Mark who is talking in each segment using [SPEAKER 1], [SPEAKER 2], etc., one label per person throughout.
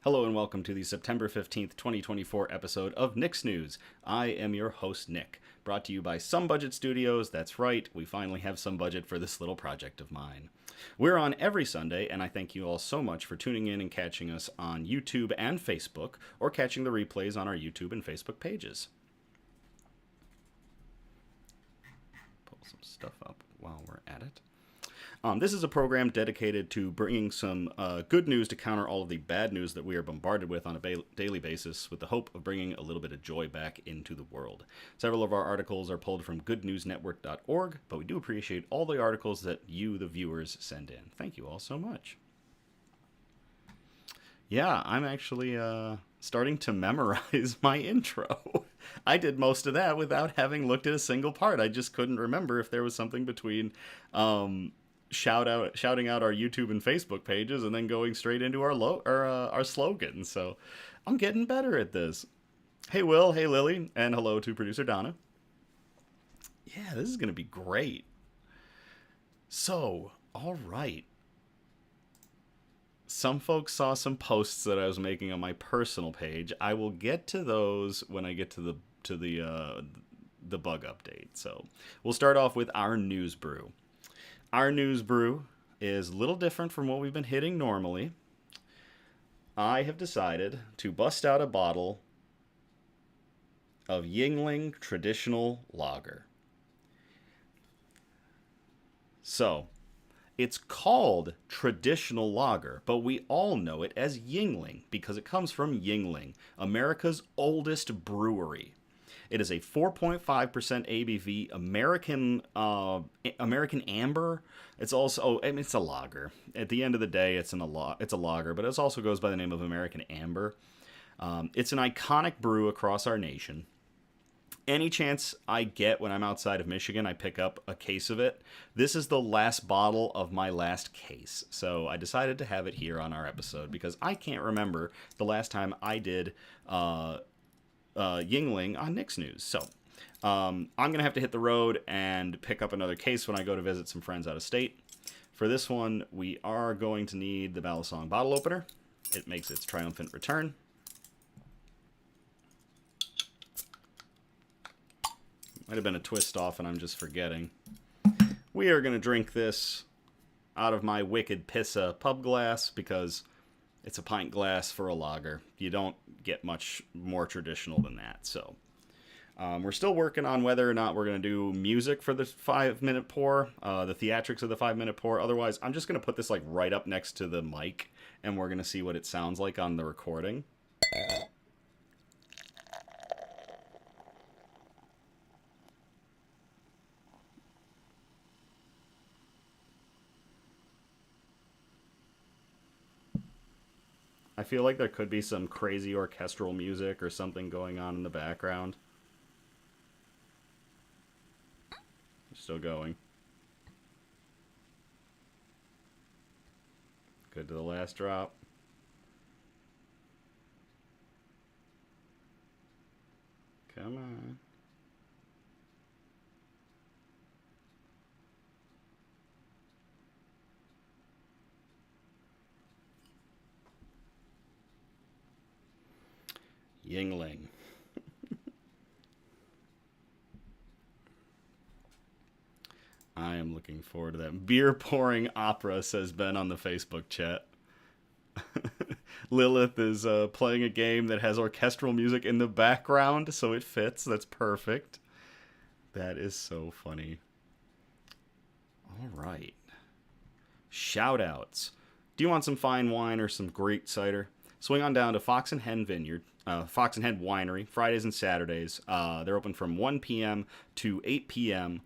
[SPEAKER 1] Hello and welcome to the September 15th, 2024 episode of Nick's News. I am your host, Nick, brought to you by Some Budget Studios. That's right, we finally have some budget for this little project of mine. We're on every Sunday, and I thank you all so much for tuning in and catching us on YouTube and Facebook, or catching the replays on our YouTube and Facebook pages. Pull some stuff up while we're at it. This is a program dedicated to bringing some good news to counter all of the bad news that we are bombarded with on a daily basis, with the hope of bringing a little bit of joy back into the world. Several of our articles are pulled from goodnewsnetwork.org, but we do appreciate all the articles that you, the viewers, send in. Thank you all so much. Yeah, I'm actually starting to memorize my intro. I did most of that without having looked at a single part. I just couldn't remember if there was something between shouting out our YouTube and Facebook pages and then going straight into our slogan. So I'm getting better at this. Hey Will, hey Lily, and hello to producer Donna. Yeah, this is gonna be great. So, all right. Some folks saw some posts that I was making on my personal page. I will get to those when I get to the bug update. So we'll start off with our news brew. Our news brew is a little different from what we've been hitting normally. I have decided to bust out a bottle of Yuengling traditional lager. So, it's called traditional lager, but we all know it as Yuengling because it comes from Yuengling, America's oldest brewery. It is a 4.5% ABV American Amber. It's also, I mean, it's a lager. At the end of the day, it's a lager, but it also goes by the name of American Amber. It's an iconic brew across our nation. Any chance I get when I'm outside of Michigan, I pick up a case of it. This is the last bottle of my last case, so I decided to have it here on our episode because I can't remember the last time I did Yuengling on Nick's News. So I'm going to have to hit the road and pick up another case when I go to visit some friends out of state. For this one, we are going to need the Balisong bottle opener. It makes its triumphant return. Might have been a twist off and I'm just forgetting. We are going to drink this out of my Wicked Pissa pub glass because it's a pint glass for a lager. You don't get much more traditional than that. So we're still working on whether or not we're going to do music for the 5-minute pour, the theatrics of the 5-minute pour. Otherwise, I'm just going to put this like right up next to the mic and we're going to see what it sounds like on the recording. I feel like there could be some crazy orchestral music or something going on in the background. Still going. Good to the last drop. Come on. Yuengling. I am looking forward to that. Beer pouring opera, says Ben on the Facebook chat. Lilith is playing a game that has orchestral music in the background, so it fits. That's perfect. That is so funny. All right. Shout outs. Do you want some fine wine or some great cider? Swing on down to Fox Hen Winery, Fridays and Saturdays. They're open from 1 p.m. to 8 p.m.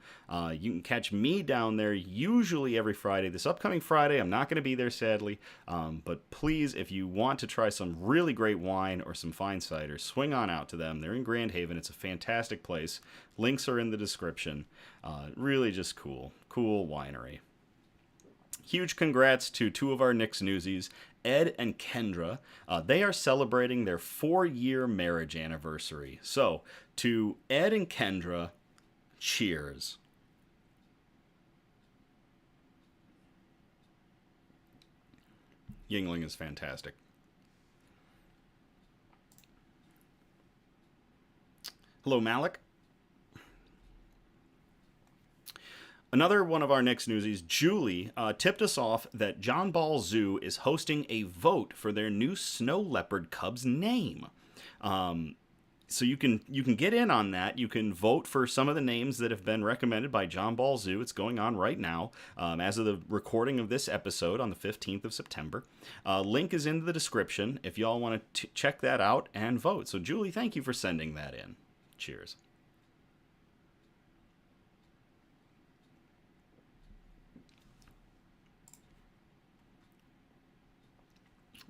[SPEAKER 1] You can catch me down there usually every Friday. This upcoming Friday, I'm not going to be there, sadly. But please, if you want to try some really great wine or some fine cider, swing on out to them. They're in Grand Haven. It's a fantastic place. Links are in the description. Really just cool. Cool winery. Huge congrats to two of our Nick's Newsies, Ed and Kendra. They are celebrating their 4-year marriage anniversary. So, to Ed and Kendra, cheers. Yuengling is fantastic. Hello, Malik. Another one of our next newsies, Julie, tipped us off that John Ball Zoo is hosting a vote for their new snow leopard cub's name. So you can get in on that. You can vote for some of the names that have been recommended by John Ball Zoo. It's going on right now, as of the recording of this episode on the 15th of September. Link is in the description if y'all want to check that out and vote. So Julie, thank you for sending that in. Cheers.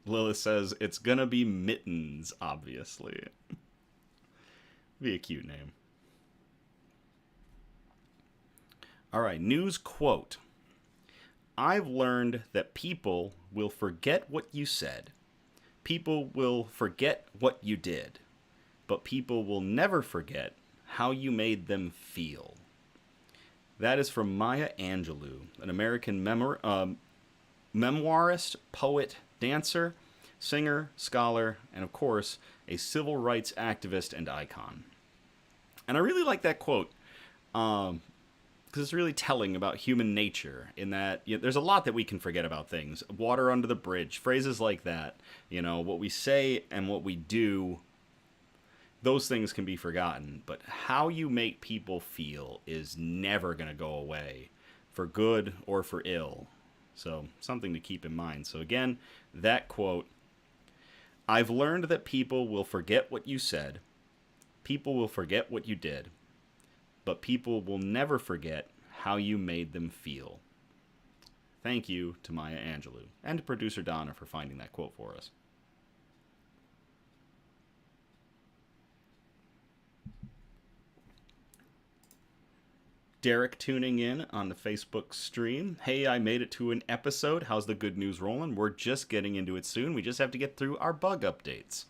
[SPEAKER 1] Lilith says it's gonna be Mittens, obviously. Be a cute name. All right, news quote. I've learned that people will forget what you said. People will forget what you did. But people will never forget how you made them feel. That is from Maya Angelou, an American memoirist, poet, dancer, singer, scholar, and of course, a civil rights activist and icon. And I really like that quote because it's really telling about human nature in that there's a lot that we can forget about things. Water under the bridge, phrases like that. What we say and what we do, those things can be forgotten. But how you make people feel is never going to go away, for good or for ill. So, something to keep in mind. So, again, that quote, I've learned that people will forget what you said, people will forget what you did, but people will never forget how you made them feel. Thank you to Maya Angelou and to producer Donna for finding that quote for us. Derek tuning in on the Facebook stream. Hey, I made it to an episode. How's the good news rolling? We're just getting into it soon. We just have to get through our bug updates.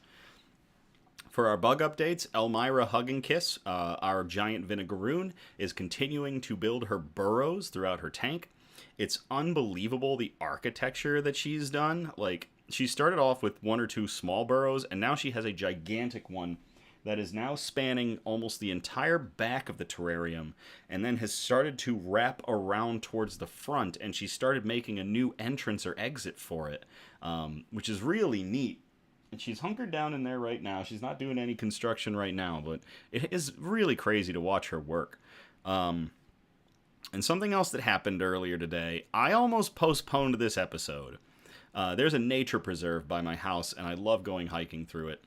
[SPEAKER 1] For our bug updates, Elmira Hug and Kiss, our giant vinegaroon, is continuing to build her burrows throughout her tank. It's unbelievable the architecture that she's done. Like, she started off with one or two small burrows, and now she has a gigantic one that is now spanning almost the entire back of the terrarium, and then has started to wrap around towards the front, and she started making a new entrance or exit for it, which is really neat. And she's hunkered down in there right now. She's not doing any construction right now, but it is really crazy to watch her work. And something else that happened earlier today, I almost postponed this episode. There's a nature preserve by my house, and I love going hiking through it.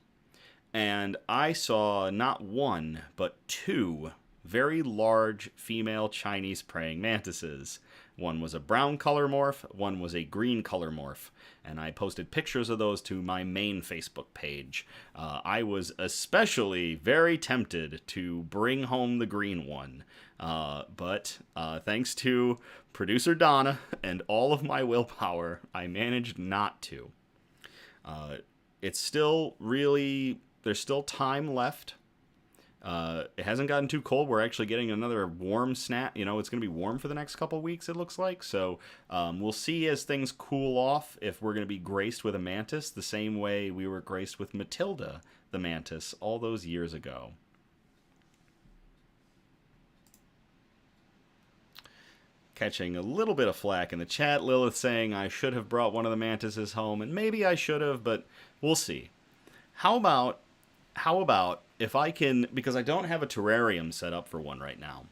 [SPEAKER 1] And I saw not one, but two very large female Chinese praying mantises. One was a brown color morph, one was a green color morph. And I posted pictures of those to my main Facebook page. I was especially very tempted to bring home the green one. But thanks to producer Donna and all of my willpower, I managed not to. It's still really... There's still time left. It hasn't gotten too cold. We're actually getting another warm snap. It's going to be warm for the next couple weeks, it looks like. So we'll see as things cool off if we're going to be graced with a mantis the same way we were graced with Matilda, the mantis, all those years ago. Catching a little bit of flack in the chat. Lilith saying I should have brought one of the mantises home, and maybe I should have, but we'll see. How about if I can, because I don't have a terrarium set up for one right now,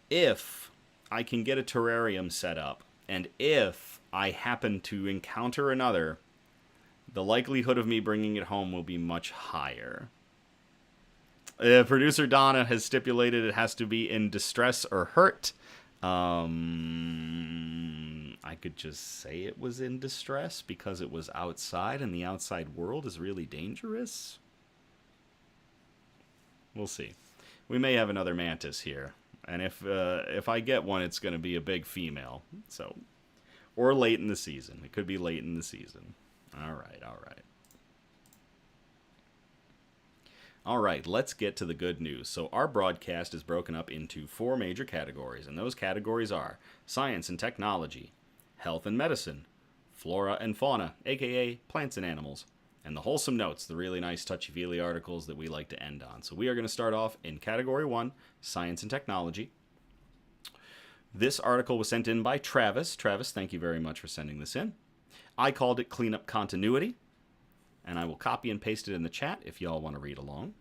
[SPEAKER 1] if I can get a terrarium set up, and if I happen to encounter another, the likelihood of me bringing it home will be much higher. Producer Donna has stipulated it has to be in distress or hurt. I could just say it was in distress because it was outside and the outside world is really dangerous. We'll see. We may have another mantis here. And if I get one, it's going to be a big female. So, or late in the season. It could be late in the season. All right. All right, let's get to the good news. So our broadcast is broken up into 4 major categories, and those categories are science and technology, health and medicine, flora and fauna, aka plants and animals, and the wholesome notes, the really nice touchy-feely articles that we like to end on. So we are going to start off in Category 1, Science and Technology. This article was sent in by Travis. Travis, thank you very much for sending this in. I called it Cleanup Continuity, and I will copy and paste it in the chat if y'all want to read along.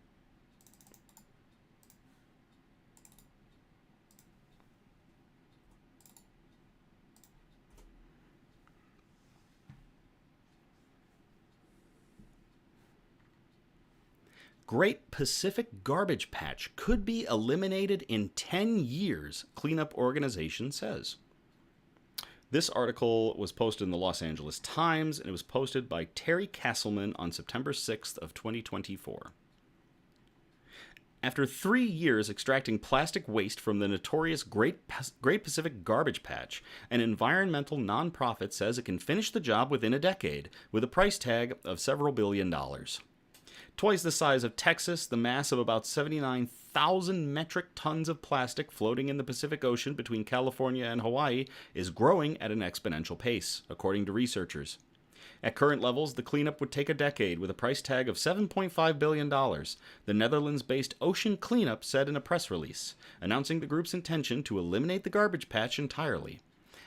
[SPEAKER 1] Great Pacific Garbage Patch could be eliminated in 10 years, cleanup organization says. This article was posted in the Los Angeles Times, and it was posted by Terry Castleman on September 6th of 2024. After 3 years extracting plastic waste from the notorious Great Pacific Garbage Patch, an environmental nonprofit says it can finish the job within a decade, with a price tag of several $billion. Twice the size of Texas, the mass of about 79,000 metric tons of plastic floating in the Pacific Ocean between California and Hawaii is growing at an exponential pace, according to researchers. At current levels, the cleanup would take a decade with a price tag of $7.5 billion, the Netherlands-based Ocean Cleanup said in a press release, announcing the group's intention to eliminate the garbage patch entirely.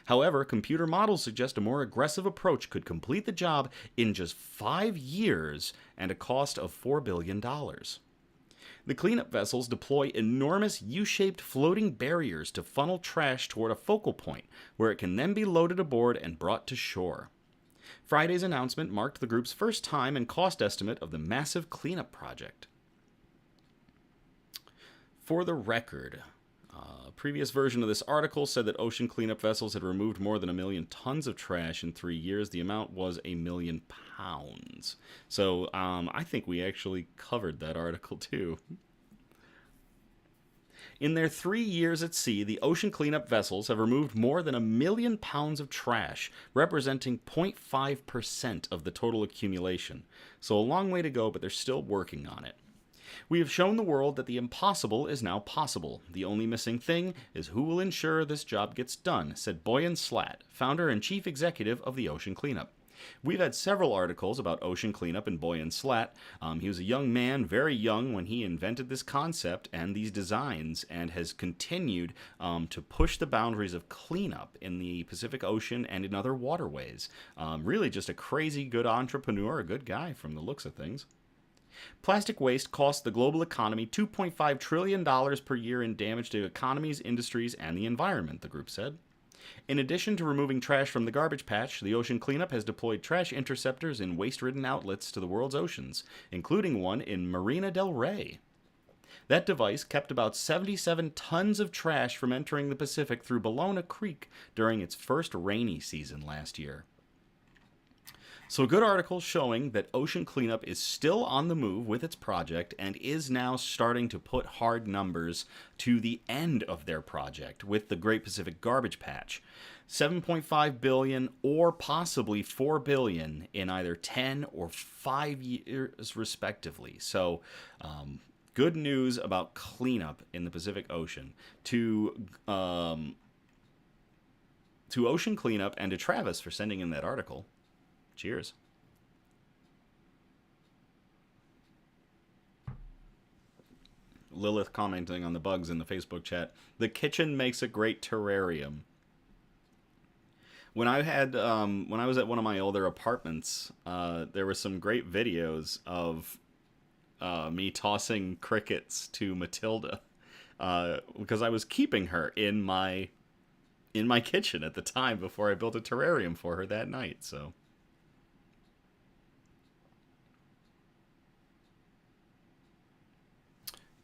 [SPEAKER 1] However, computer models suggest a more aggressive approach could complete the job in just 5 years and a cost of $4 billion. The cleanup vessels deploy enormous U-shaped floating barriers to funnel trash toward a focal point, where it can then be loaded aboard and brought to shore. Friday's announcement marked the group's first time and cost estimate of the massive cleanup project. For the record, a previous version of this article said that ocean cleanup vessels had removed more than 1 million tons of trash in 3 years. The amount was 1 million pounds. So I think we actually covered that article too. In their 3 years at sea, the ocean cleanup vessels have removed more than 1 million pounds of trash, representing 0.5% of the total accumulation. So a long way to go, but they're still working on it. We have shown the world that the impossible is now possible. The only missing thing is who will ensure this job gets done, said Boyan Slat, founder and chief executive of the Ocean Cleanup. We've had several articles about Ocean Cleanup and Boyan Slat. He was a young man, very young, when he invented this concept and these designs, and has continued to push the boundaries of cleanup in the Pacific Ocean and in other waterways. Really just a crazy good entrepreneur, a good guy from the looks of things. Plastic waste costs the global economy $2.5 trillion per year in damage to economies, industries, and the environment, the group said. In addition to removing trash from the garbage patch, the Ocean Cleanup has deployed trash interceptors in waste-ridden outlets to the world's oceans, including one in Marina del Rey. That device kept about 77 tons of trash from entering the Pacific through Ballona Creek during its first rainy season last year. So a good article showing that Ocean Cleanup is still on the move with its project and is now starting to put hard numbers to the end of their project with the Great Pacific Garbage Patch. $7.5 billion or possibly $4 billion in either 10 or 5 years respectively. So good news about cleanup in the Pacific Ocean. To Ocean Cleanup and to Travis for sending in that article. Cheers. Lilith commenting on the bugs in the Facebook chat. The kitchen makes a great terrarium. When I was at one of my older apartments, there were some great videos of me tossing crickets to Matilda because I was keeping her in my kitchen at the time before I built a terrarium for her that night. So.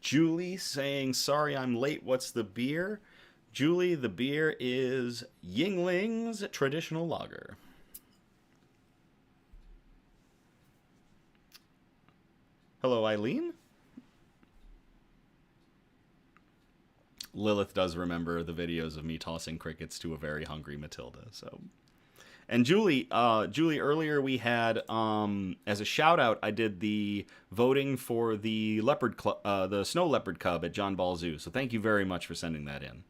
[SPEAKER 1] Julie saying, sorry I'm late, what's the beer? Julie, the beer is Yuengling's Traditional Lager. Hello, Eileen? Lilith does remember the videos of me tossing crickets to a very hungry Matilda, so... And Julie, earlier we had, as a shout out, I did the voting for the the snow leopard cub at John Ball Zoo. So thank you very much for sending that in.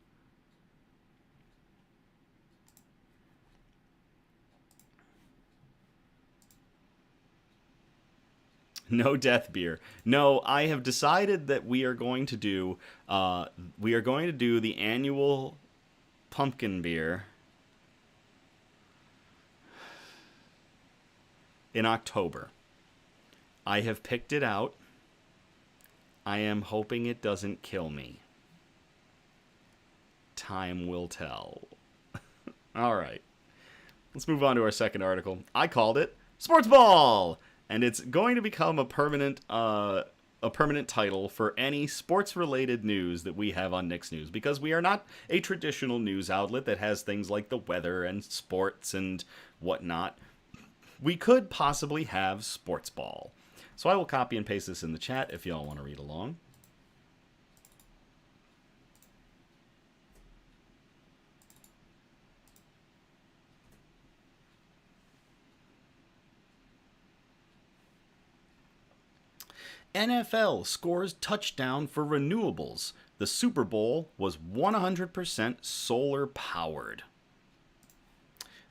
[SPEAKER 1] No death beer. No, I have decided that we are going to do the annual pumpkin beer in October. I have picked it out. I am hoping it doesn't kill me. Time will tell. All right. Let's move on to our second article. I called it Sports Ball, and it's going to become a permanent title for any sports-related news that we have on Nick's News, because we are not a traditional news outlet that has things like the weather and sports and whatnot. We could possibly have Sports Ball. So I will copy and paste this in the chat if y'all want to read along. NFL scores touchdown for renewables. The Super Bowl was 100% solar powered.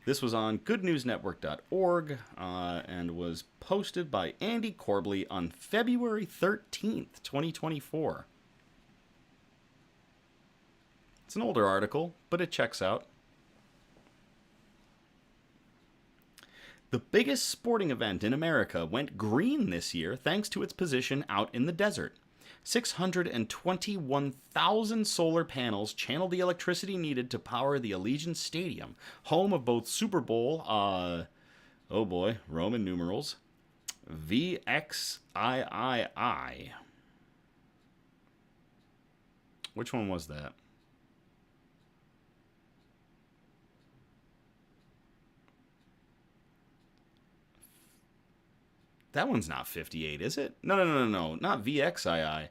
[SPEAKER 1] This was on goodnewsnetwork.org and was posted by Andy Corbley on February 13th, 2024. It's an older article, but it checks out. The biggest sporting event in America went green this year thanks to its position out in the desert. 621,000 solar panels channeled the electricity needed to power the Allegiant Stadium, home of both Super Bowl, Roman numerals, VXIII. Which one was that? That one's not 58, is it? No. Not VXII.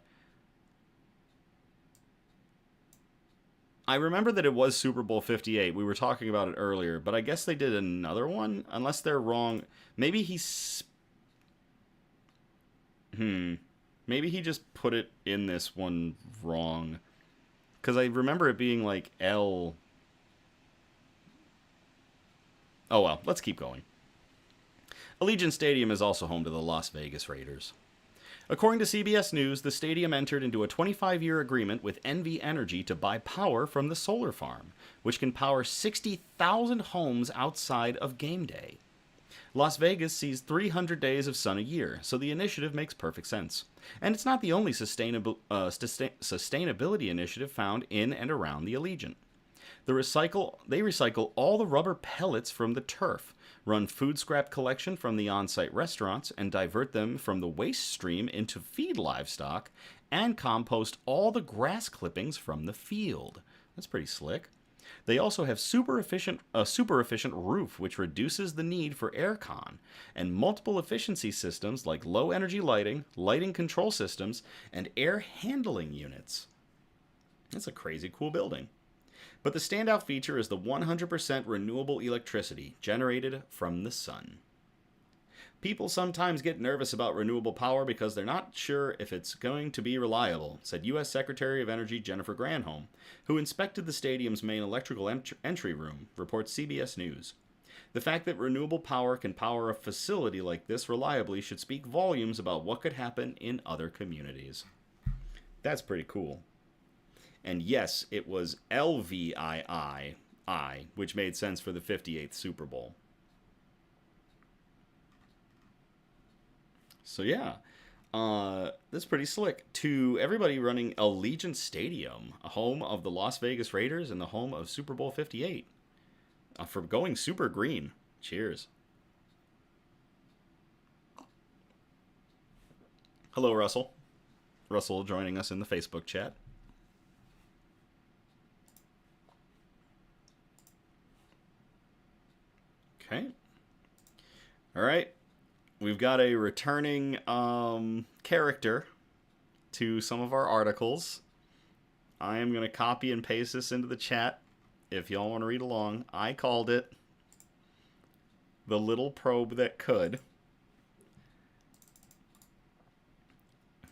[SPEAKER 1] I remember that it was Super Bowl 58. We were talking about it earlier, but I guess they did another one, unless they're wrong. Maybe Maybe he just put it in this one wrong. Because I remember it being like L. Oh well, let's keep going. Allegiant Stadium is also home to the Las Vegas Raiders. According to CBS News, the stadium entered into a 25-year agreement with NV Energy to buy power from the solar farm, which can power 60,000 homes outside of game day. Las Vegas sees 300 days of sun a year, so the initiative makes perfect sense. And it's not the only sustainability initiative found in and around the Allegiant. They recycle all the rubber pellets from the turf, run food scrap collection from the on-site restaurants, and divert them from the waste stream into feed livestock, and compost all the grass clippings from the field. That's pretty slick. They also have a super efficient roof, which reduces the need for aircon, and multiple efficiency systems like low energy lighting, lighting control systems, and air handling units. That's a crazy cool building. But the standout feature is the 100% renewable electricity generated from the sun. People sometimes get nervous about renewable power because they're not sure if it's going to be reliable, said U.S. Secretary of Energy Jennifer Granholm, who inspected the stadium's main electrical entry room, reports CBS News. The fact that renewable power can power a facility like this reliably should speak volumes about what could happen in other communities. That's pretty cool. And yes, it was LVII, which made sense for the 58th Super Bowl. So yeah, that's pretty slick. To everybody running Allegiant Stadium, a home of the Las Vegas Raiders and the home of Super Bowl 58. For going super green. Cheers. Hello, Russell. Russell joining us in the Facebook chat. Okay. All right. We've got a returning character to some of our articles. I am going to copy and paste this into the chat if y'all want to read along. I called it The Little Probe That Could.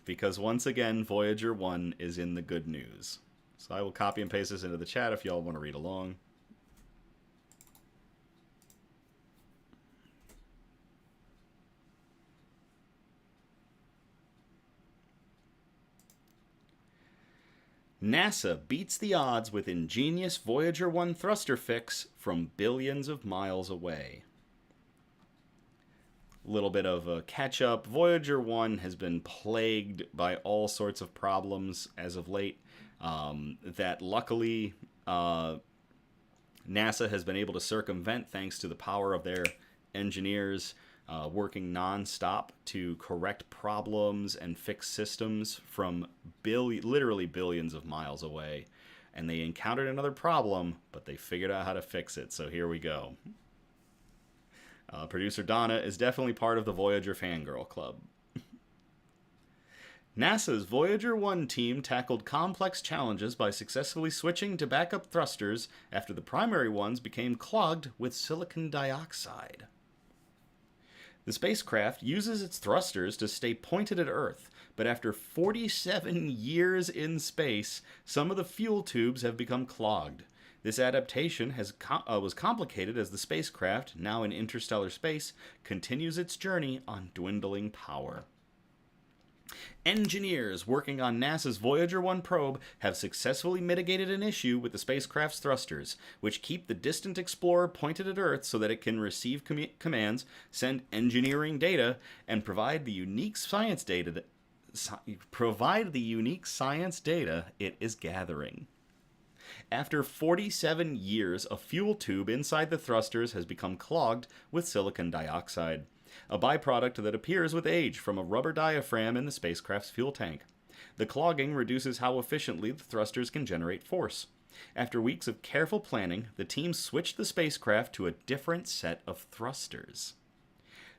[SPEAKER 1] Because once again, Voyager 1 is in the good news. So I will copy and paste this into the chat if y'all want to read along. NASA beats the odds with ingenious Voyager 1 thruster fix from billions of miles away. A little bit of a catch up. Voyager 1 has been plagued by all sorts of problems as of late. That luckily NASA has been able to circumvent thanks to the power of their engineers working nonstop to correct problems and fix systems from literally billions of miles away. And they encountered another problem, but they figured out how to fix it. So here we go. Producer Donna is definitely part of the Voyager fangirl club. NASA's Voyager 1 team tackled complex challenges by successfully switching to backup thrusters after the primary ones became clogged with silicon dioxide. The spacecraft uses its thrusters to stay pointed at Earth, but after 47 years in space, some of the fuel tubes have become clogged. This adaptation was complicated as the spacecraft, now in interstellar space, continues its journey on dwindling power. Engineers working on NASA's Voyager 1 probe have successfully mitigated an issue with the spacecraft's thrusters, which keep the distant explorer pointed at Earth so that it can receive commands, send engineering data, and provide the unique science data it is gathering. After 47 years, a fuel tube inside the thrusters has become clogged with silicon dioxide, a byproduct that appears with age from a rubber diaphragm in the spacecraft's fuel tank. The clogging reduces how efficiently the thrusters can generate force. After weeks of careful planning, the team switched the spacecraft to a different set of thrusters.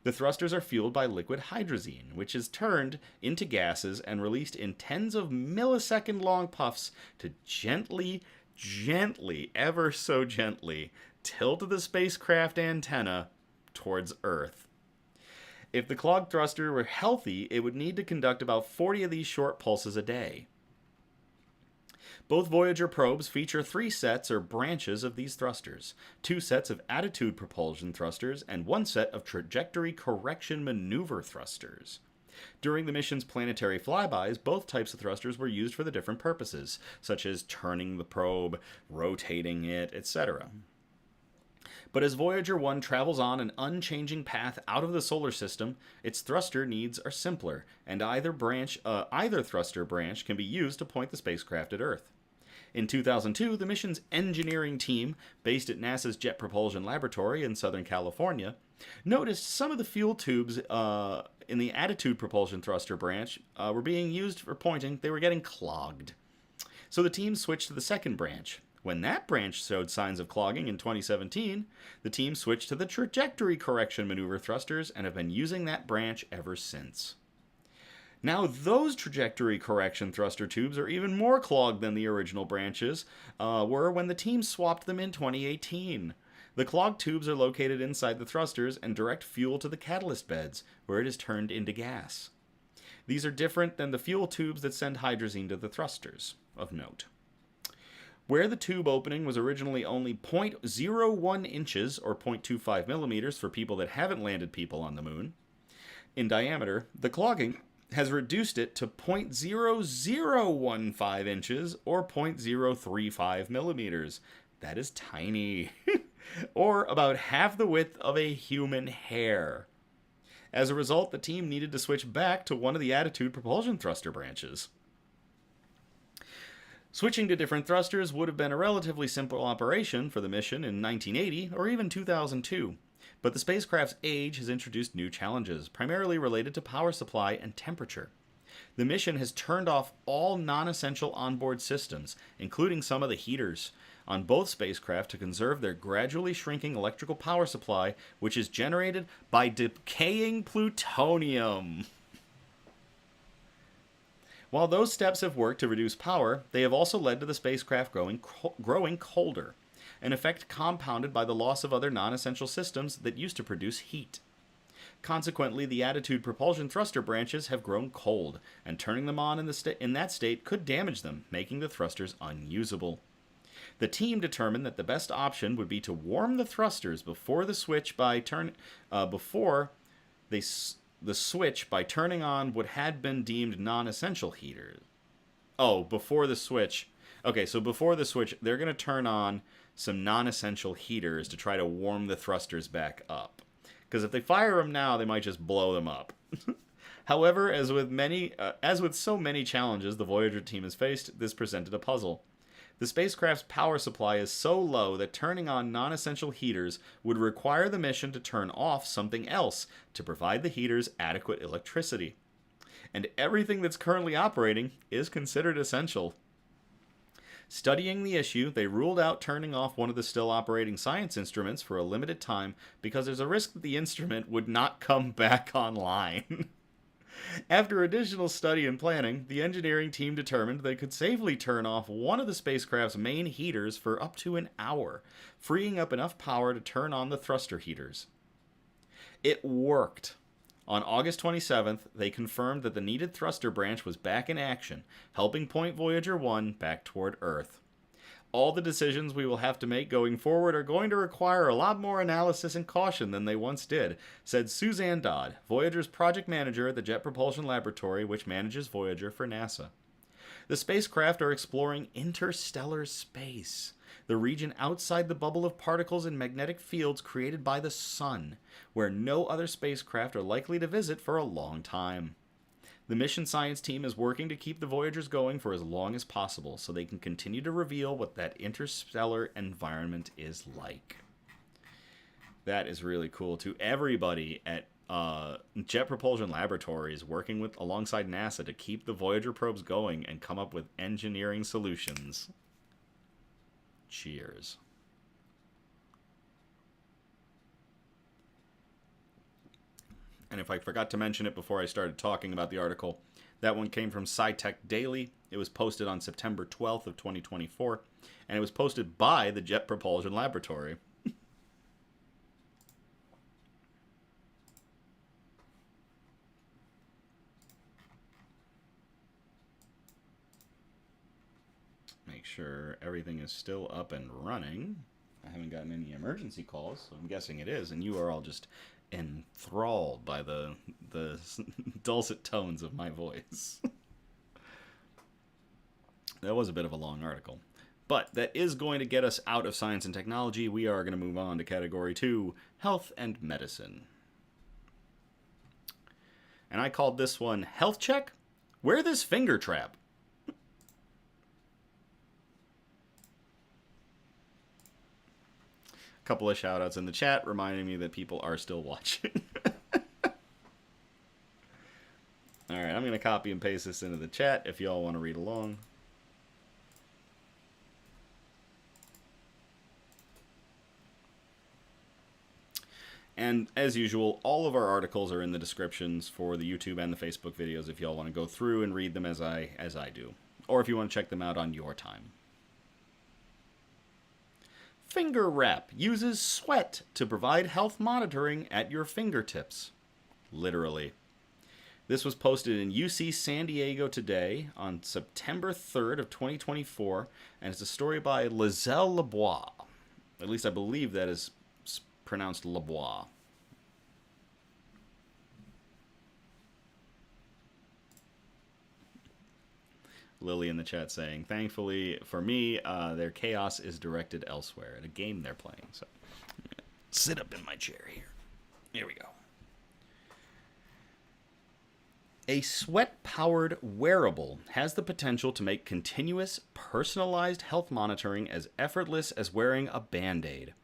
[SPEAKER 1] The thrusters are fueled by liquid hydrazine, which is turned into gases and released in tens of millisecond-long puffs to gently, ever so gently, tilt the spacecraft antenna towards Earth. If the clogged thruster were healthy, it would need to conduct about 40 of these short pulses a day. Both Voyager probes feature 3 sets or branches of these thrusters, 2 sets of attitude propulsion thrusters, and 1 set of trajectory correction maneuver thrusters. During the mission's planetary flybys, both types of thrusters were used for the different purposes, such as turning the probe, rotating it, etc. But as Voyager 1 travels on an unchanging path out of the solar system, its thruster needs are simpler, and either thruster branch can be used to point the spacecraft at Earth. In 2002, the mission's engineering team, based at NASA's Jet Propulsion Laboratory in Southern California, noticed some of the fuel tubes in the attitude propulsion thruster branch were being used for pointing. They were getting clogged. So the team switched to the second branch. When that branch showed signs of clogging in 2017, the team switched to the trajectory correction maneuver thrusters and have been using that branch ever since. Now, those trajectory correction thruster tubes are even more clogged than the original branches were when the team swapped them in 2018. The clogged tubes are located inside the thrusters and direct fuel to the catalyst beds, where it is turned into gas. These are different than the fuel tubes that send hydrazine to the thrusters, of note. Where the tube opening was originally only 0.01 inches or 0.25 millimeters for people that haven't landed people on the moon in diameter, the clogging has reduced it to 0.0015 inches or 0.035 millimeters. That is tiny. Or about half the width of a human hair. As a result, the team needed to switch back to one of the attitude propulsion thruster branches. Switching to different thrusters would have been a relatively simple operation for the mission in 1980 or even 2002, but the spacecraft's age has introduced new challenges, primarily related to power supply and temperature. The mission has turned off all non-essential onboard systems, including some of the heaters, on both spacecraft to conserve their gradually shrinking electrical power supply, which is generated by decaying plutonium. While those steps have worked to reduce power, they have also led to the spacecraft growing colder, an effect compounded by the loss of other non-essential systems that used to produce heat. Consequently, the attitude propulsion thruster branches have grown cold, and turning them on in that state could damage them, making the thrusters unusable. The team determined that the best option would be to warm the thrusters before the switch by turning on what had been deemed non-essential heaters. Before the switch Okay, so before the switch, they're going to turn on some non-essential heaters to try to warm the thrusters back up. Because if they fire them now, they might just blow them up. However, as with so many challenges the Voyager team has faced, this presented a puzzle. The spacecraft's power supply is so low that turning on non-essential heaters would require the mission to turn off something else to provide the heaters adequate electricity. And everything that's currently operating is considered essential. Studying the issue, they ruled out turning off one of the still operating science instruments for a limited time because there's a risk that the instrument would not come back online. After additional study and planning, the engineering team determined they could safely turn off one of the spacecraft's main heaters for up to an hour, freeing up enough power to turn on the thruster heaters. It worked. On August 27th, they confirmed that the needed thruster branch was back in action, helping point Voyager 1 back toward Earth. All the decisions we will have to make going forward are going to require a lot more analysis and caution than they once did, said Suzanne Dodd, Voyager's project manager at the Jet Propulsion Laboratory, which manages Voyager for NASA. The spacecraft are exploring interstellar space, the region outside the bubble of particles and magnetic fields created by the Sun, where no other spacecraft are likely to visit for a long time. The mission science team is working to keep the Voyagers going for as long as possible so they can continue to reveal what that interstellar environment is like. That is really cool. To everybody at Jet Propulsion Laboratories working alongside NASA to keep the Voyager probes going and come up with engineering solutions. Cheers. And if I forgot to mention it before I started talking about the article, that one came from SciTech Daily. It was posted on September 12th of 2024, and it was posted by the Jet Propulsion Laboratory. Make sure everything is still up and running. I haven't gotten any emergency calls, so I'm guessing it is, and you are all just enthralled by the dulcet tones of my voice. That was a bit of a long article. But that is going to get us out of science and technology. We are going to move on to category 2, health and medicine. And I called this one Health Check? Wear this finger trap. Couple of shout outs in the chat reminding me that people are still watching. Alright, I'm going to copy and paste this into the chat if y'all want to read along. And as usual, all of our articles are in the descriptions for the YouTube and the Facebook videos if y'all want to go through and read them as I do. Or if you want to check them out on your time. Finger Wrap uses sweat to provide health monitoring at your fingertips. Literally. This was posted in UC San Diego today on September 3rd of 2024, and it's a story by Lizelle Lebois. At least I believe that is pronounced Lebois. Lily in the chat saying, thankfully for me, their chaos is directed elsewhere at a game they're playing. So, sit up in my chair here. Here we go. A sweat-powered wearable has the potential to make continuous, personalized health monitoring as effortless as wearing a Band-Aid.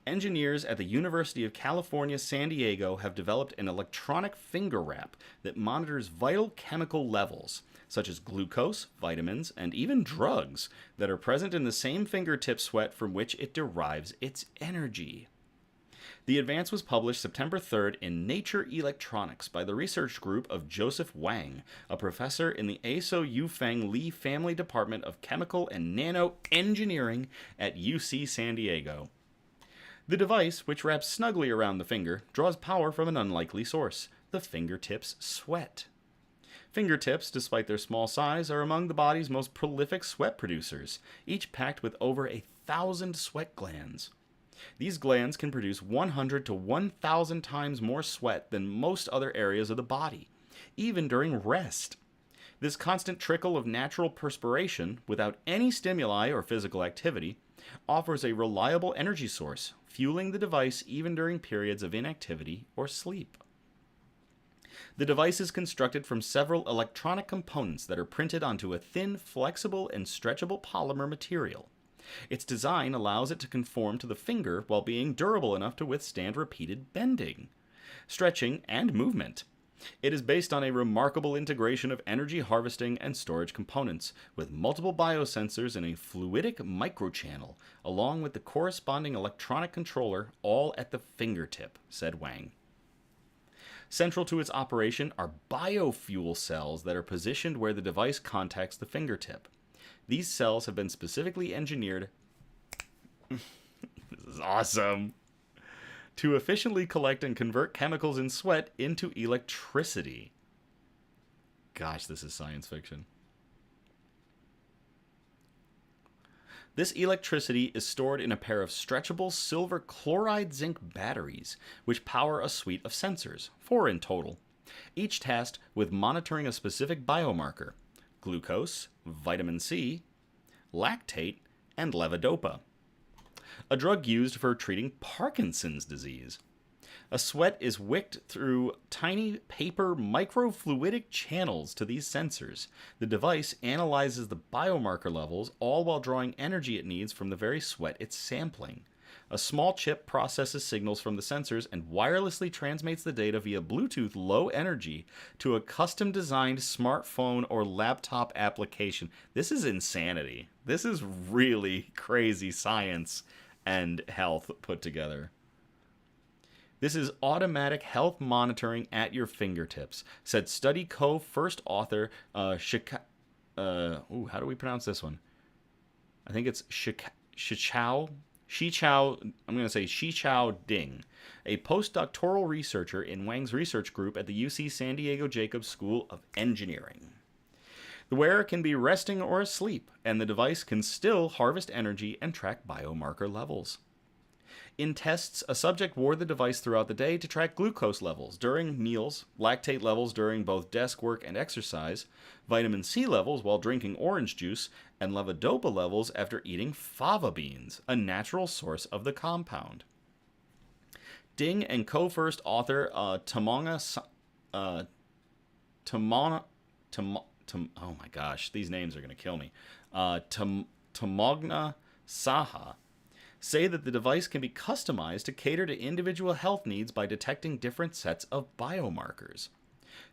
[SPEAKER 1] Engineers at the University of California, San Diego have developed an electronic finger wrap that monitors vital chemical levels, such as glucose, vitamins, and even drugs that are present in the same fingertip sweat from which it derives its energy. The advance was published September 3rd in Nature Electronics by the research group of Joseph Wang, a professor in the Aso Yufeng Li Family Department of Chemical and Nano Engineering at UC San Diego. The device, which wraps snugly around the finger, draws power from an unlikely source, the fingertips' sweat. Fingertips, despite their small size, are among the body's most prolific sweat producers, each packed with over 1,000 sweat glands. These glands can produce 100 to 1,000 times more sweat than most other areas of the body, even during rest. This constant trickle of natural perspiration, without any stimuli or physical activity, offers a reliable energy source, fueling the device even during periods of inactivity or sleep. The device is constructed from several electronic components that are printed onto a thin, flexible, and stretchable polymer material. Its design allows it to conform to the finger while being durable enough to withstand repeated bending, stretching, and movement. It is based on a remarkable integration of energy harvesting and storage components, with multiple biosensors and a fluidic microchannel, along with the corresponding electronic controller, all at the fingertip, said Wang. Central to its operation are biofuel cells that are positioned where the device contacts the fingertip. These cells have been specifically engineered this is awesome, to efficiently collect and convert chemicals in sweat into electricity. Gosh, this is science fiction. This electricity is stored in a pair of stretchable silver chloride zinc batteries, which power a suite of sensors, 4 in total, each tasked with monitoring a specific biomarker: glucose, vitamin C, lactate, and levodopa, a drug used for treating Parkinson's disease. A sweat is wicked through tiny paper microfluidic channels to these sensors. The device analyzes the biomarker levels, all while drawing energy it needs from the very sweat it's sampling. A small chip processes signals from the sensors and wirelessly transmits the data via Bluetooth Low Energy to a custom-designed smartphone or laptop application. This is insanity. This is really crazy science and health put together. This is automatic health monitoring at your fingertips, said Study Co-first author how do we pronounce this one? I think it's Shichao Ding, a postdoctoral researcher in Wang's research group at the UC San Diego Jacobs School of Engineering. The wearer can be resting or asleep, and the device can still harvest energy and track biomarker levels. In tests, a subject wore the device throughout the day to track glucose levels during meals, lactate levels during both desk work and exercise, vitamin C levels while drinking orange juice, and levodopa levels after eating fava beans, a natural source of the compound. Ding and co-first author oh my gosh, these names are going to kill me. Tamogna Saha say that the device can be customized to cater to individual health needs by detecting different sets of biomarkers.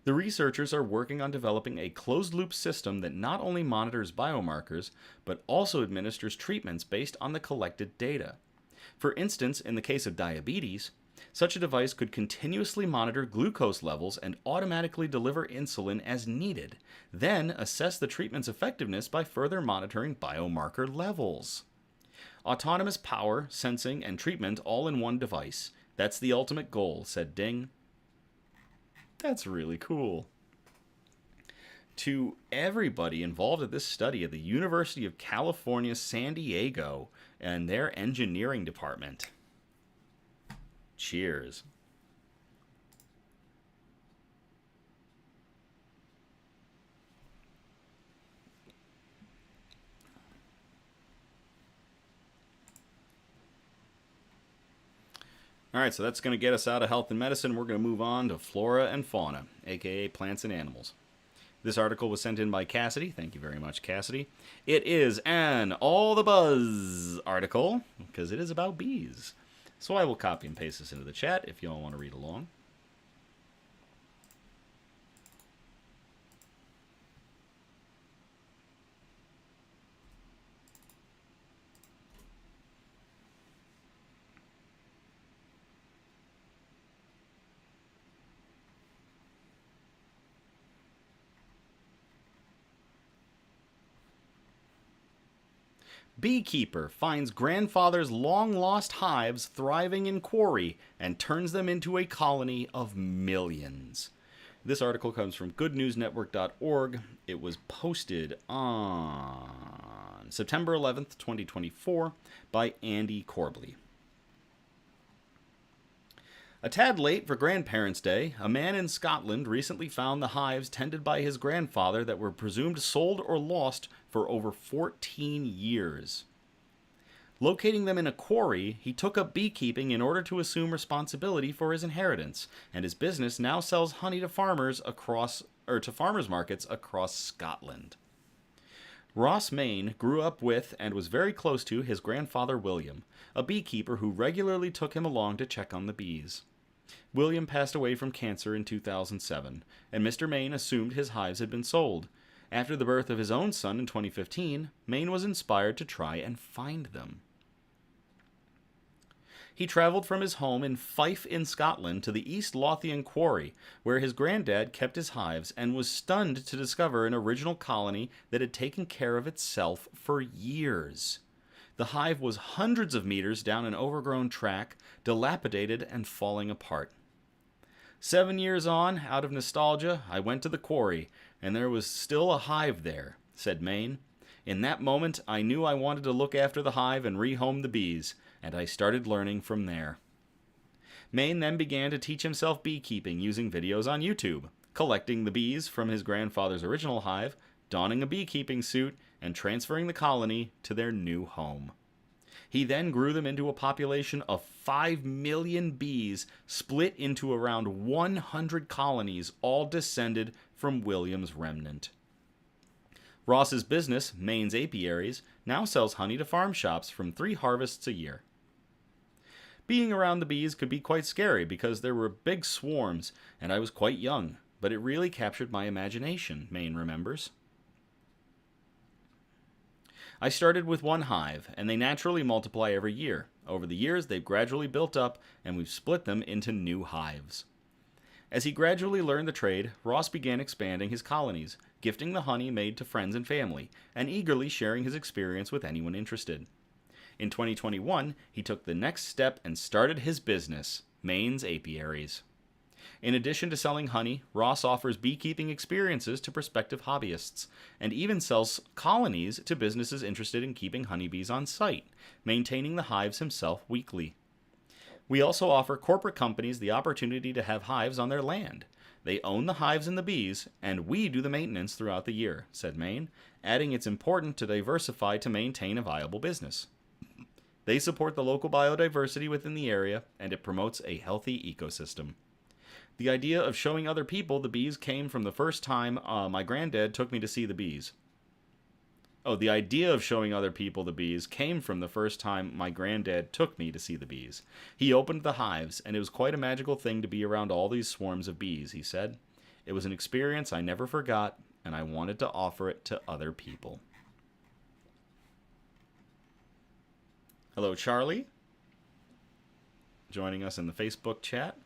[SPEAKER 1] The researchers are working on developing a closed-loop system that not only monitors biomarkers, but also administers treatments based on the collected data. For instance, in the case of diabetes, such a device could continuously monitor glucose levels and automatically deliver insulin as needed, then assess the treatment's effectiveness by further monitoring biomarker levels. Autonomous power, sensing, and treatment all in one device. That's the ultimate goal, said Ding. That's really cool. To everybody involved in this study at the University of California, San Diego, and their engineering department, cheers. All right, so that's going to get us out of health and medicine. We're going to move on to flora and fauna, aka plants and animals. This article was sent in by Cassidy. Thank you very much, Cassidy. It is an All the Buzz article, because it is about bees. So I will copy and paste this into the chat if you all want to read along. Beekeeper finds grandfather's long-lost hives thriving in quarry and turns them into a colony of millions. This article comes from goodnewsnetwork.org. It was posted on September 11th, 2024 by Andy Corbley. A tad late for Grandparents' Day, a man in Scotland recently found the hives tended by his grandfather that were presumed sold or lost for over 14 years. Locating them in a quarry, he took up beekeeping in order to assume responsibility for his inheritance, and his business now sells honey to farmers markets across Scotland. Ross Main grew up with and was very close to his grandfather William, a beekeeper who regularly took him along to check on the bees. William passed away from cancer in 2007, and Mr. Main assumed his hives had been sold. After the birth of his own son in 2015, Main was inspired to try and find them. He traveled from his home in Fife in Scotland to the East Lothian Quarry, where his granddad kept his hives, and was stunned to discover an original colony that had taken care of itself for years. The hive was hundreds of meters down an overgrown track, dilapidated and falling apart. 7 years on, out of nostalgia, I went to the quarry, and there was still a hive there, said Main. In that moment, I knew I wanted to look after the hive and rehome the bees, and I started learning from there. Main then began to teach himself beekeeping using videos on YouTube, collecting the bees from his grandfather's original hive, donning a beekeeping suit, and transferring the colony to their new home. He then grew them into a population of 5 million bees, split into around 100 colonies, all descended from William's remnant. Ross's business, Main's Apiaries, now sells honey to farm shops from 3 harvests a year. Being around the bees could be quite scary because there were big swarms, and I was quite young, but it really captured my imagination, Main remembers. I started with 1 hive, and they naturally multiply every year. Over the years, they've gradually built up, and we've split them into new hives. As he gradually learned the trade, Ross began expanding his colonies, gifting the honey made to friends and family, and eagerly sharing his experience with anyone interested. In 2021, he took the next step and started his business, Main's Apiaries. In addition to selling honey, Ross offers beekeeping experiences to prospective hobbyists, and even sells colonies to businesses interested in keeping honeybees on site, maintaining the hives himself weekly. We also offer corporate companies the opportunity to have hives on their land. They own the hives and the bees, and we do the maintenance throughout the year, said Main, adding it's important to diversify to maintain a viable business. They support the local biodiversity within the area, and it promotes a healthy ecosystem. The idea of showing other people the bees came from the first time my granddad took me to see the bees. The idea of showing other people the bees came from the first time my granddad took me to see the bees. He opened the hives, and it was quite a magical thing to be around all these swarms of bees, he said. It was an experience I never forgot, and I wanted to offer it to other people. Hello, Charlie, joining us in the Facebook chat.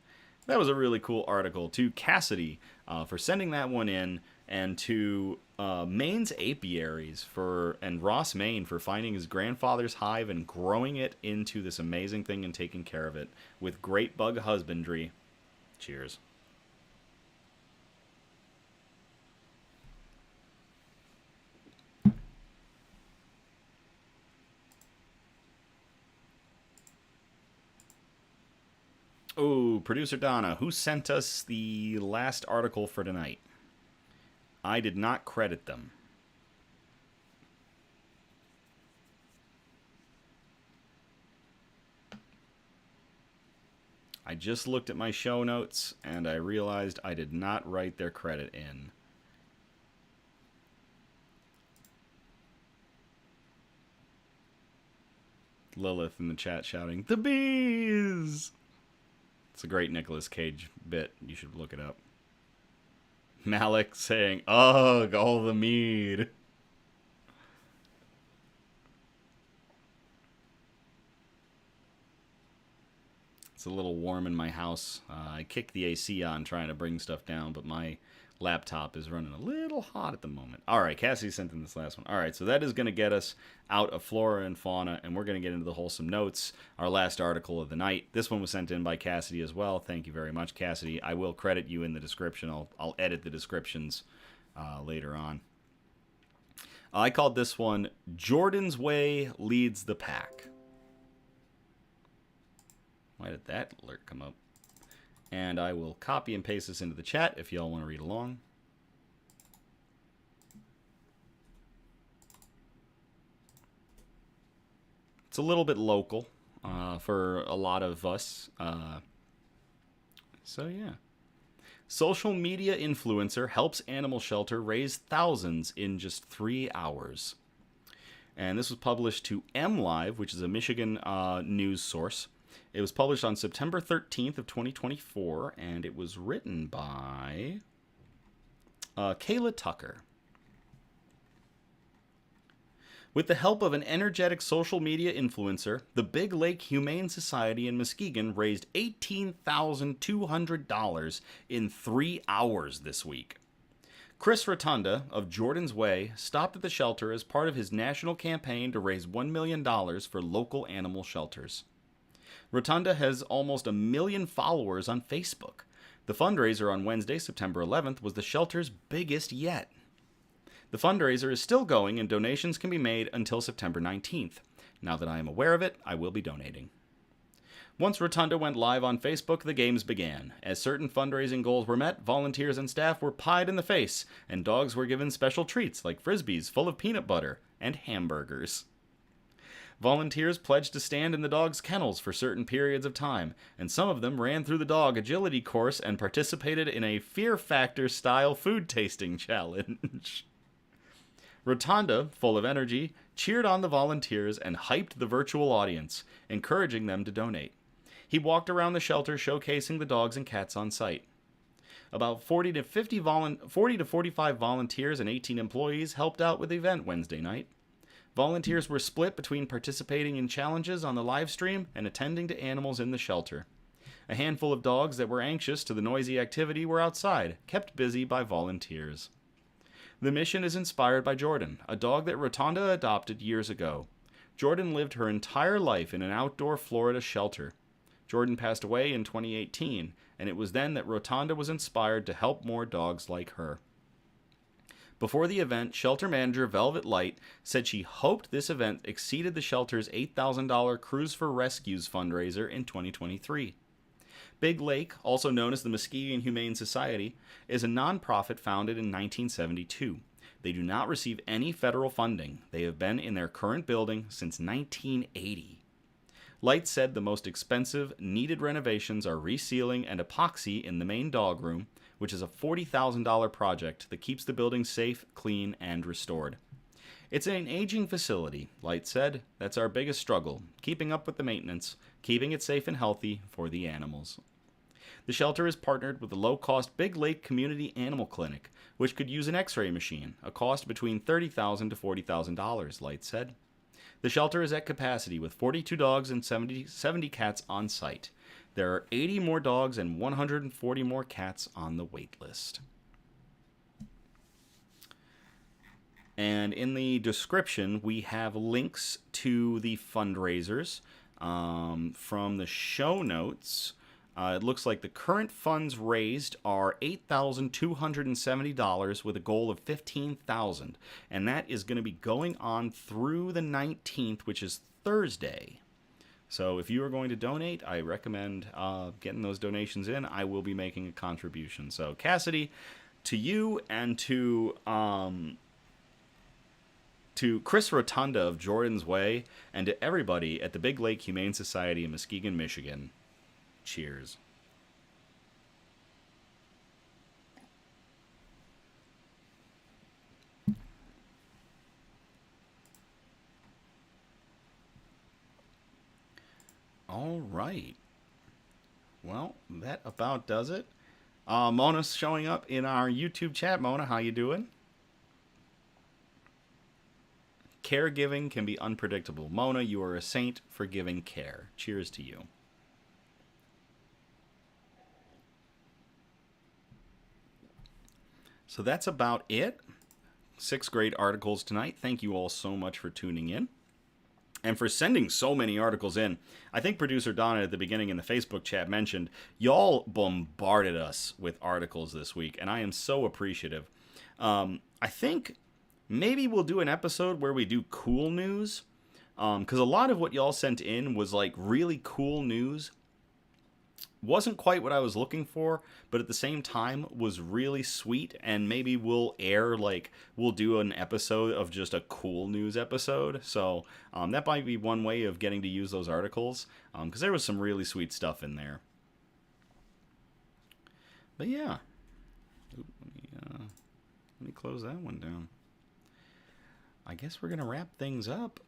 [SPEAKER 1] That was a really cool article. To Cassidy for sending that one in, and to Main's Apiaries and Ross Main for finding his grandfather's hive and growing it into this amazing thing and taking care of it with great bug husbandry. Cheers. Oh, producer Donna, who sent us the last article for tonight? I did not credit them. I just looked at my show notes and I realized I did not write their credit in. Lilith in the chat shouting, "The bees!" It's a great Nicolas Cage bit. You should look it up. Malik saying, "Ugh, all the mead." It's a little warm in my house. I kicked the AC on trying to bring stuff down, but my laptop is running a little hot at the moment. All right, Cassie sent in this last one. All right, so that is going to get us out of flora and fauna, and we're going to get into the wholesome notes, our last article of the night. This one was sent in by Cassidy as well. Thank you very much, Cassidy. I will credit you in the description. I'll edit the descriptions later on. I called this one Jordan's Way Leads the Pack. Why did that alert come up? And I will copy and paste this into the chat if y'all want to read along. It's a little bit local for a lot of us. So, yeah. Social media influencer helps animal shelter raise thousands in just 3 hours. And this was published to MLive, which is a Michigan news source. It was published on September 13th of 2024, and it was written by Kayla Tucker. With the help of an energetic social media influencer, the Big Lake Humane Society in Muskegon raised $18,200 in 3 hours this week. Chris Rotunda of Jordan's Way stopped at the shelter as part of his national campaign to raise $1 million for local animal shelters. Rotunda has almost 1 million followers on Facebook. The fundraiser on Wednesday, September 11th, was the shelter's biggest yet. The fundraiser is still going, and donations can be made until September 19th. Now that I am aware of it, I will be donating. Once Rotunda went live on Facebook, the games began. As certain fundraising goals were met, volunteers and staff were pied in the face, and dogs were given special treats like Frisbees full of peanut butter and hamburgers. Volunteers pledged to stand in the dogs' kennels for certain periods of time, and some of them ran through the dog agility course and participated in a Fear Factor-style food tasting challenge. Rotunda, full of energy, cheered on the volunteers and hyped the virtual audience, encouraging them to donate. He walked around the shelter showcasing the dogs and cats on site. About 40 to 45 volunteers and 18 employees helped out with the event Wednesday night. Volunteers were split between participating in challenges on the live stream and attending to animals in the shelter. A handful of dogs that were anxious to the noisy activity were outside, kept busy by volunteers. The mission is inspired by Jordan, a dog that Rotunda adopted years ago. Jordan lived her entire life in an outdoor Florida shelter. Jordan passed away in 2018, and it was then that Rotunda was inspired to help more dogs like her. Before the event, shelter manager Velvet Light said she hoped this event exceeded the shelter's $8,000 Cruise for Rescues fundraiser in 2023. Big Lake, also known as the Muskegon Humane Society, is a nonprofit founded in 1972. They do not receive any federal funding. They have been in their current building since 1980. Light said the most expensive, needed renovations are resealing and epoxy in the main dog room, which is a $40,000 project that keeps the building safe, clean, and restored. It's an aging facility, Light said. That's our biggest struggle, keeping up with the maintenance, keeping it safe and healthy for the animals. The shelter is partnered with the low-cost Big Lake Community Animal Clinic, which could use an x-ray machine, a cost between $30,000 to $40,000, Light said. The shelter is at capacity with 42 dogs and 70 cats on site. There are 80 more dogs and 140 more cats on the wait list. And in the description, we have links to the fundraisers from the show notes. It looks like the current funds raised are $8,270 with a goal of $15,000. And that is going to be going on through the 19th, which is Thursday. So if you are going to donate, I recommend getting those donations in. I will be making a contribution. So Cassidy, to you and to Chris Rotunda of Jordan's Way, and to everybody at the Big Lake Humane Society in Muskegon, Michigan, cheers. All right. Well, that about does it. Mona's showing up in our YouTube chat. Mona, how you doing? Caregiving can be unpredictable. Mona, you are a saint for giving care. Cheers to you. So that's about it. 6 great articles tonight. Thank you all so much for tuning in and for sending so many articles in. I think producer Donna at the beginning in the Facebook chat mentioned y'all bombarded us with articles this week, and I am so appreciative. I think maybe we'll do an episode where we do cool news, because a lot of what y'all sent in was like really cool news. wasn't quite what I was looking for, but at the same time was really sweet. And maybe we'll do an episode of just a cool news episode. So that might be one way of getting to use those articles, because there was some really sweet stuff in there. But yeah, let me close that one down. I guess we're gonna wrap things up.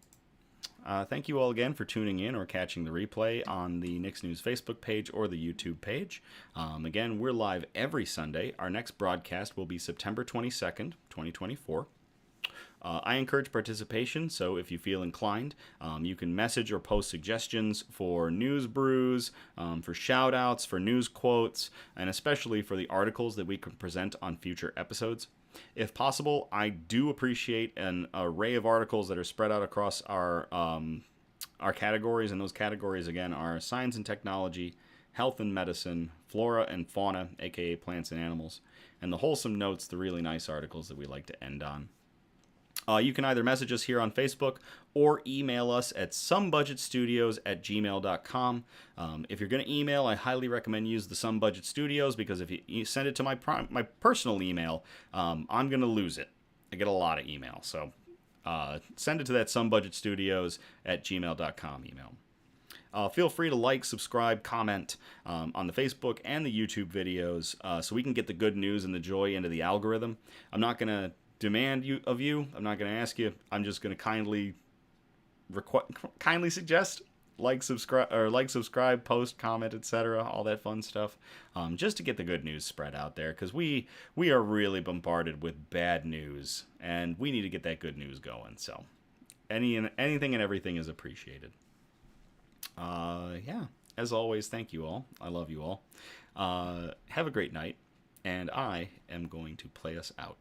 [SPEAKER 1] Thank you all again for tuning in or catching the replay on the Nick's News Facebook page or the YouTube page. Again, we're live every Sunday. Our next broadcast will be September 22nd, 2024. I encourage participation, so if you feel inclined, you can message or post suggestions for news brews, for shout-outs, for news quotes, and especially for the articles that we can present on future episodes. If possible, I do appreciate an array of articles that are spread out across our categories, and those categories, again, are science and technology, health and medicine, flora and fauna, aka plants and animals, and the wholesome notes, the really nice articles that we like to end on. You can either message us here on Facebook or email us at somebudgetstudios@gmail.com. If you're going to email, I highly recommend use the Some Budget Studios, because if you send it to my personal email, I'm going to lose it. I get a lot of email, so send it to that somebudgetstudios@gmail.com email. Feel free to like, subscribe, comment on the Facebook and the YouTube videos, so we can get the good news and the joy into the algorithm. I'm not going to demand of you. I'm not going to ask you. I'm just going to kindly suggest subscribe, post, comment, etc., all that fun stuff, just to get the good news spread out there, because we are really bombarded with bad news, and we need to get that good news going. So anything and everything is appreciated. Yeah, as always, thank you all. I love you all. Have a great night, and I am going to play us out.